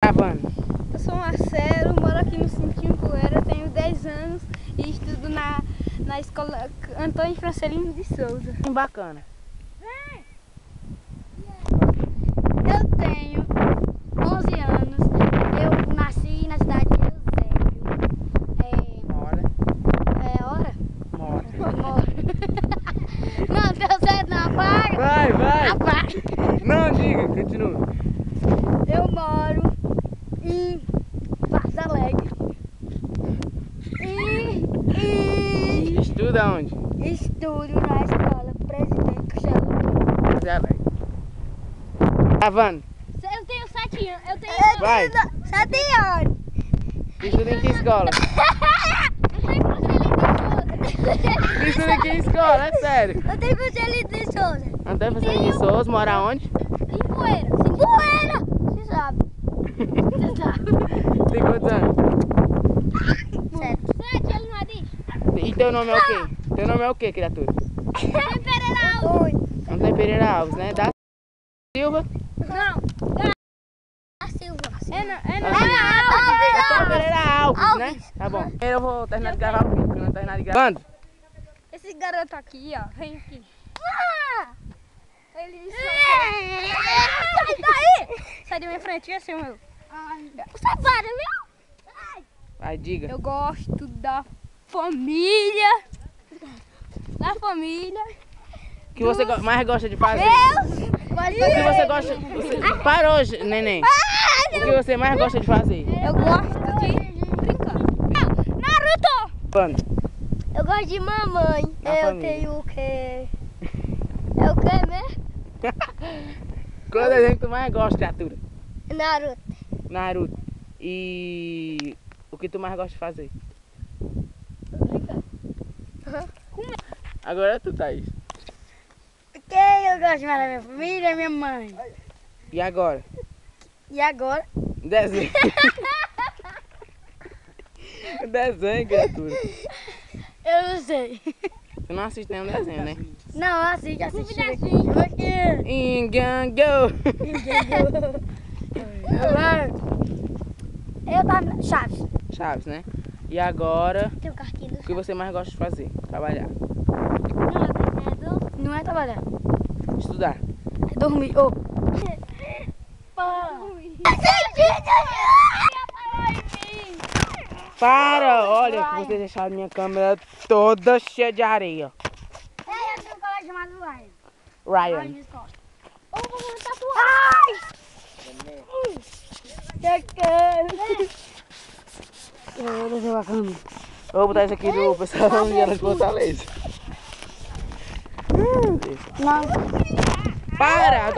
Gravando. Eu sou Marcelo, moro aqui no Cintinho Poeira, tenho 10 anos e estudo na escola Antônio Francelino de Souza. Bacana. Eu tenho 11 anos, eu nasci na cidade de Eusébio. Mora. É hora? Mora. Moro. Não, deu certo, não, apaga. Vai. Apaga. Não, diga, continua. Eu moro em Vargas Alegre. E Estuda onde? estudo na escola Presidente Castelo. Zé Alegre. Gravando. Eu tenho 7 anos. Eu tenho Vai. 7 anos. Estuda em que escola? Eu Estuda em que escola? É sério. tenho Francelino de Souza. Antônio Francelino de Souza, mora onde? Em Poeira. Em Poeira. Você sabe. Você sabe. Tem quantos anos? 7 anos, não diz? E teu nome é o quê? Teu nome é o quê, criatura? Antônio Pereira Alves. Antônio Pereira Alves, né? Da Silva? Não. Da Silva. Antônio Alves. Pereira Alves, né? Alves. Tá bom. Eu vou terminar de gravar o vídeo, porque eu não terminar de gravar. Quando? Esse garoto aqui, ó. Vem aqui. Ele sai daí! Sai da minha frente, assim, meu. Você para, viu? Vai, diga. Eu gosto da família. Da família. O que você mais gosta de fazer? Deus! O que você gosta... Parou, neném. O que você mais gosta de fazer? Eu gosto de brincar. Naruto! Quando? Eu gosto de mamãe. Na família. Tenho o quê? É o quê mesmo? Qual desenho que tu mais gosta, criatura? Naruto. Naruto. E o que tu mais gosta de fazer? Brincar. Agora tu, Thaís. Quem eu gosto mais da minha família é minha mãe. E agora? E agora? Desenho. Desenho, criatura. Eu não sei. Tu não assiste nenhum desenho, né? Não, assisti aqui. Engango. Eu tava Chaves. Chaves, né? E agora, Tem o cartinho do o que você mais gosta de fazer? Trabalhar. Não é trabalhar. Estudar. É dormir. Oh. Para! Olha que vocês deixaram minha câmera toda cheia de areia. Eu tenho um colega chamado Ryan. Ryan. Eu vou botar isso aqui no pessoal da União de Fortaleza. Não. Para!